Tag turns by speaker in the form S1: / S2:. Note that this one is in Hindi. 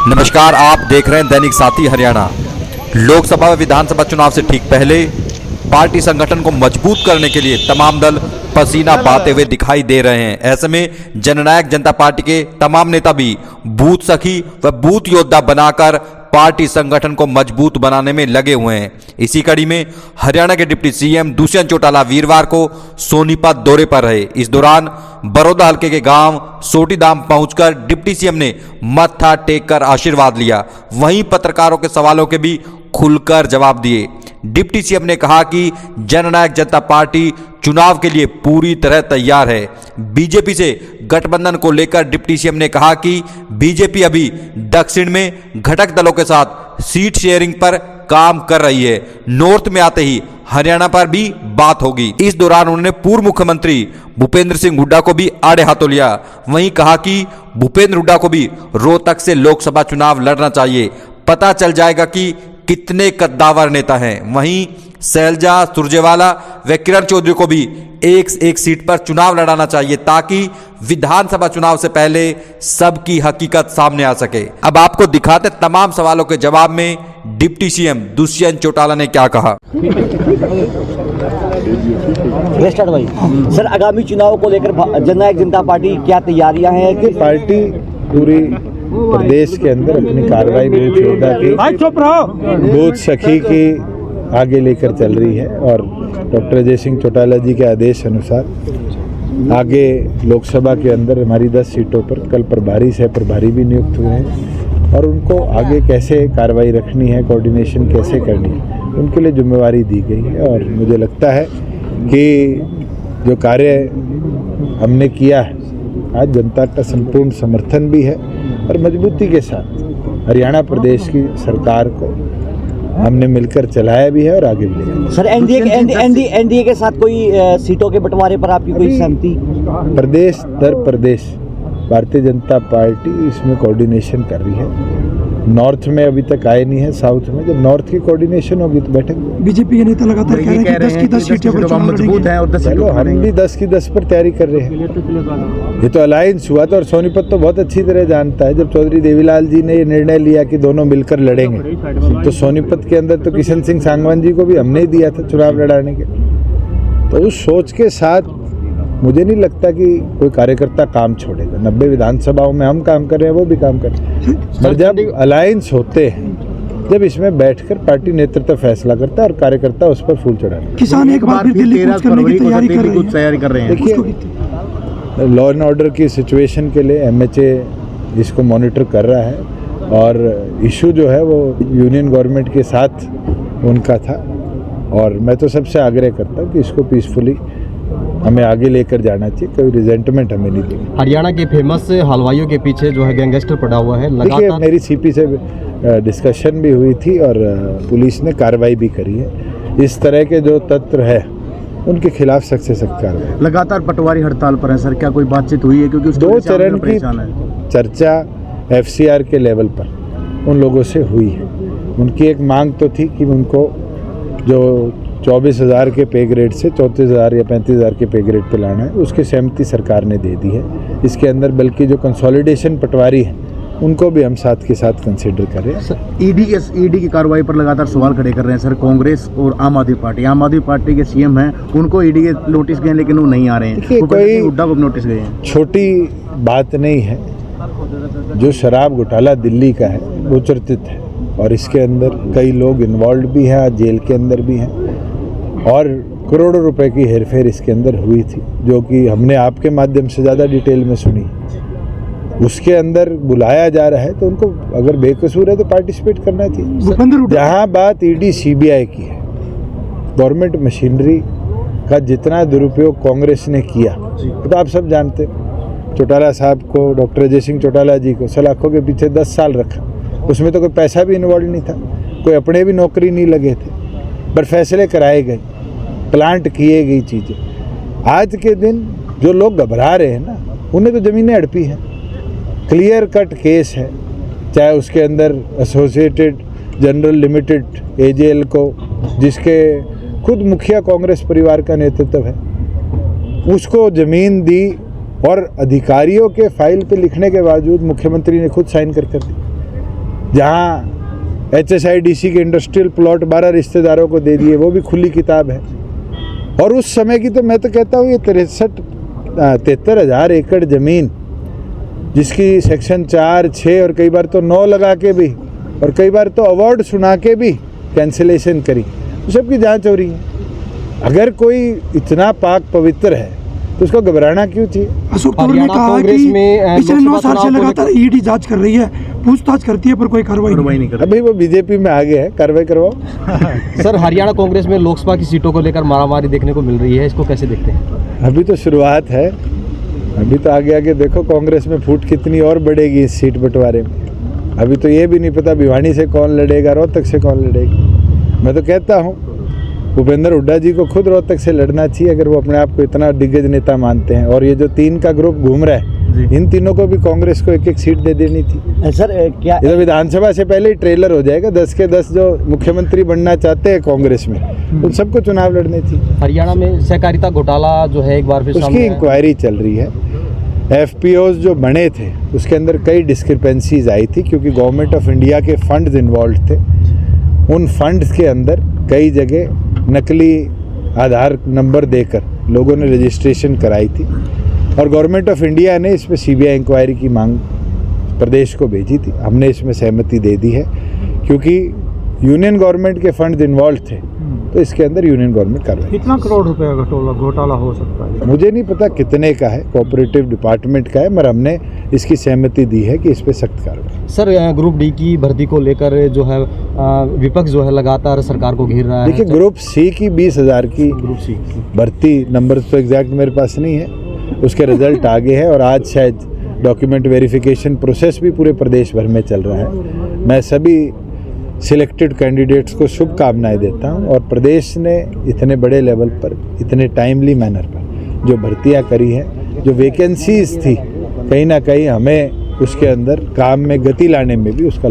S1: नमस्कार, आप देख रहे हैं दैनिक साथी हरियाणा। लोकसभा व विधानसभा चुनाव से ठीक पहले पार्टी संगठन को मजबूत करने के लिए तमाम दल पसीना बहाते हुए दिखाई दे रहे हैं। ऐसे में जननायक जनता पार्टी के तमाम नेता भी बूथ सखी व बूथ योद्धा बनाकर पार्टी संगठन को मजबूत बनाने में लगे हुए हैं। इसी कड़ी में हरियाणा के डिप्टी सीएम दुष्यंत चौटाला वीरवार को सोनीपत दौरे पर रहे। इस दौरान बड़ौदा हल्के के गांव सोटीधाम पहुंचकर डिप्टी सीएम ने मत्था टेक कर आशीर्वाद लिया। वहीं पत्रकारों के सवालों के भी खुलकर जवाब दिए। डिप्टी सीएम ने कहा कि जननायक जनता पार्टी चुनाव के लिए पूरी तरह तैयार है। बीजेपी से गठबंधन को लेकर डिप्टी सीएम ने कहा कि बीजेपी अभी दक्षिण में घटक दलों के साथ सीट शेयरिंग पर काम कर रही है। नॉर्थ में आते ही हरियाणा पर भी बात होगी। इस दौरान उन्होंने पूर्व मुख्यमंत्री भूपेंद्र सिंह हुड्डा को भी आड़े हाथों लिया। वहीं कहा कि भूपेंद्र हुड्डा को भी रोहतक से लोकसभा चुनाव लड़ना चाहिए। पता चल जाएगा कि कितने कद्दावर नेता हैं। वहीं शैलजा सुरजेवाला व किरण चौधरी को भी एक सीट पर चुनाव लड़ाना चाहिए ताकि विधानसभा चुनाव से पहले सबकी हकीकत सामने आ सके। अब आपको दिखाते तमाम सवालों के जवाब में डिप्टी सीएम दुष्यंत चौटाला ने क्या कहा।
S2: भाई सर, आगामी चुनाव को लेकर जननायक जनता पार्टी क्या तैयारियां हैं?
S3: कि पार्टी पूरी प्रदेश के अंदर अपनी कार्रवाई बूथ योद्धा की, बूथ सखी की आगे लेकर चल रही है और डॉक्टर अजय सिंह चौटाला जी के आदेश अनुसार आगे लोकसभा के अंदर हमारी 10 सीटों पर कल प्रभारी सह प्रभारी भी नियुक्त हुए हैं और उनको आगे कैसे कार्रवाई रखनी है, कोऑर्डिनेशन कैसे करनी है, उनके लिए जिम्मेवारी दी गई है। और मुझे लगता है कि जो कार्य हमने किया है आज जनता का संपूर्ण समर्थन भी है और मजबूती के साथ हरियाणा प्रदेश की सरकार को हमने मिलकर चलाया भी है और आगे भी लेंगे।
S2: सर, एनडीए के साथ कोई सीटों के बंटवारे पर आपकी कोई सहमति?
S3: प्रदेश दर प्रदेश भारतीय जनता पार्टी इसमें कोऑर्डिनेशन कर रही है। नॉर्थ में अभी तक आए नहीं है, साउथ में जब नॉर्थ की कोऑर्डिनेशन होगी तो बैठक।
S4: बीजेपी के नेता लगातार कह रहे हैं कि 10 की 10 सीटें पर मजबूत है और 10
S3: चलो हम भी 10 की 10 पर तैयारी कर रहे हैं। ये तो अलायंस हुआ था और सोनीपत तो बहुत अच्छी तरह जानता है। जब चौधरी देवीलाल जी ने ये निर्णय लिया कि दोनों मिलकर लड़ेंगे तो सोनीपत के अंदर तो किशन सिंह सांगवान जी को भी हमने ही दिया था चुनाव लड़ाने के। तो उस सोच के साथ मुझे नहीं लगता कि कोई कार्यकर्ता काम छोड़ेगा। 90 विधानसभाओं में हम काम कर रहे हैं, वो भी काम कर रहे हैं। पर जब अलायंस होते हैं, जब इसमें बैठकर पार्टी नेतृत्व फैसला करता है और कार्यकर्ता उस पर फूल चढ़ाते।
S4: किसान एक बार फिर दिल्ली कूच करने की तैयारी कर रहे हैं।
S3: देखिए, लॉ एंड ऑर्डर की सिचुएशन के लिए MHA इसको मॉनिटर कर रहा है और इशू जो है वो यूनियन गवर्नमेंट के साथ उनका था और मैं तो सबसे आग्रह करता हूँ कि इसको पीसफुली हमें आगे लेकर जाना चाहिए। कोई रिजेंटमेंट हमें नहीं देगी।
S5: हरियाणा के फेमस हलवाइयों के पीछे जो है गैंगस्टर पड़ा हुआ है।
S3: देखिए, मेरी CP से डिस्कशन भी हुई थी और पुलिस ने कार्रवाई भी करी है। इस तरह के जो तत्व है उनके खिलाफ सख्त से सख्त कार्रवाई।
S5: लगातार पटवारी हड़ताल पर है सर, क्या कोई बातचीत हुई है? क्योंकि
S3: 2 चरण की चर्चा FCR के लेवल पर उन लोगों से हुई है। उनकी एक मांग तो थी कि उनको जो 24,000 के पे ग्रेड से 34,000 या 35,000 के पे ग्रेड पे लाना है, उसकी सहमति सरकार ने दे दी है। इसके अंदर बल्कि जो कंसोलिडेशन पटवारी है उनको भी हम साथ के साथ कंसीडर करें।
S5: ईडी की कार्रवाई पर लगातार सवाल खड़े कर रहे हैं सर कांग्रेस और आम आदमी पार्टी के CM हैं, उनको ईडी के नोटिस गए लेकिन वो नहीं आ रहे हैं।
S3: कोई
S5: हुड्डा को नोटिस गए हैं।
S3: छोटी बात नहीं है। जो शराब घोटाला दिल्ली का है वो चर्चित है और इसके अंदर कई लोग इन्वॉल्व भी हैं, जेल के अंदर भी हैं और करोड़ों रुपए की हेरफेर इसके अंदर हुई थी जो कि हमने आपके माध्यम से ज़्यादा डिटेल में सुनी। उसके अंदर बुलाया जा रहा है तो उनको अगर बेकसूर है तो पार्टिसिपेट करना चाहिए। जहाँ बात ED CBI की है, गवर्नमेंट मशीनरी का जितना दुरुपयोग कांग्रेस ने किया तो आप सब जानते। चौटाला साहब को, डॉक्टर अजय सिंह चौटाला जी को सलाखों के पीछे 10 साल रखा। उसमें तो कोई पैसा भी इन्वॉल्व नहीं था, कोई अपने भी नौकरी नहीं लगे थे, पर फैसले कराए गए, प्लांट किए गई चीज़ें। आज के दिन जो लोग घबरा रहे हैं ना, उन्हें तो ज़मीनें हड़पी हैं। क्लियर कट केस है, चाहे उसके अंदर एसोसिएटेड जनरल लिमिटेड AJL को, जिसके खुद मुखिया कांग्रेस परिवार का नेतृत्व है, उसको ज़मीन दी और अधिकारियों के फाइल पे लिखने के बावजूद मुख्यमंत्री ने खुद साइन कर दी। जहाँ HSIDC के इंडस्ट्रियल प्लॉट 12 रिश्तेदारों को दे दिए, वो भी खुली किताब है। और उस समय की तो मैं तो कहता हूँ ये 73,000 एकड़ ज़मीन, जिसकी सेक्शन 4, 6 और कई बार तो 9 लगा के भी और कई बार तो अवार्ड सुना के भी कैंसिलेशन करी, तो सबकी जांच हो रही है। अगर कोई इतना पाक पवित्र है तो उसको घबराना क्यों चाहिए?
S4: अशोक तंवर ने कहा है कि पिछले 9 साल से लगातार ईडी जांच कर रही है, पूछताछ करती है पर कोई कार्रवाई नहीं कर रही।
S3: अभी वो बीजेपी में आगे है, कार्रवाई करवाओ।
S6: सर, हरियाणा कांग्रेस में लोकसभा की सीटों को लेकर मारामारी देखने को मिल रही है, इसको कैसे देखते हैं?
S3: अभी तो शुरुआत है, अभी तो आगे आगे देखो कांग्रेस में फूट कितनी और बढ़ेगी इस सीट बंटवारे में। अभी तो ये भी नहीं पता भिवानी से कौन लड़ेगा, रोहतक से कौन लड़ेगा। मैं तो कहता हूँ भूपेंद्र हुड्डा जी को खुद रोहतक से लड़ना चाहिए, अगर वो अपने आप को इतना दिग्गज नेता मानते हैं। और ये जो 3 का ग्रुप घूम रहा है, इन तीनों को भी कांग्रेस को 1-1 सीट दे देनी थी।
S2: सर क्या
S3: ये तो विधानसभा से पहले ही ट्रेलर हो जाएगा। 10 के 10 जो मुख्यमंत्री बनना चाहते हैं कांग्रेस में, उन सबको चुनाव लड़ने थी।
S6: हरियाणा में सहकारिता घोटाला जो है एक बार फिर
S3: उसकी
S6: सामने आया।
S3: इंक्वायरी चल रही है। FPOs जो बने थे उसके अंदर कई डिस्क्रिपेंसीज आई थी, क्योंकि गवर्नमेंट ऑफ इंडिया के फंड्स इन्वॉल्व थे। उन फंड्स के अंदर कई जगह नकली आधार नंबर देकर लोगों ने रजिस्ट्रेशन कराई थी, और गवर्नमेंट ऑफ इंडिया ने इसमें CBI इंक्वायरी की मांग प्रदेश को भेजी थी। हमने इसमें सहमति दे दी है, क्योंकि यूनियन गवर्नमेंट के फंड्स इन्वॉल्व थे, तो इसके अंदर यूनियन गवर्नमेंट कार्रवाई।
S4: कितना करोड़ रुपए का घोटाला हो सकता है?
S3: मुझे नहीं पता कितने का है, कोऑपरेटिव डिपार्टमेंट का है, मगर हमने इसकी सहमति दी है कि इस पे सख्त कार्रवाई।
S6: सर, ग्रुप डी की भर्ती को लेकर जो है विपक्ष जो है लगातार सरकार को घेर रहा है।
S3: देखिए, ग्रुप C की 20,000 की
S6: ग्रुप सी
S3: भर्ती, नंबर तो एग्जैक्ट मेरे पास नहीं है, उसके रिजल्ट आगे है और आज शायद डॉक्यूमेंट वेरिफिकेशन प्रोसेस भी पूरे प्रदेश भर में चल रहा है। मैं सभी सिलेक्टेड कैंडिडेट्स को शुभकामनाएं देता हूं, और प्रदेश ने इतने बड़े लेवल पर, इतने टाइमली मैनर पर जो भर्तियां करी हैं, जो वैकेंसीज थी, कहीं ना कहीं हमें उसके अंदर काम में गति लाने में भी उसका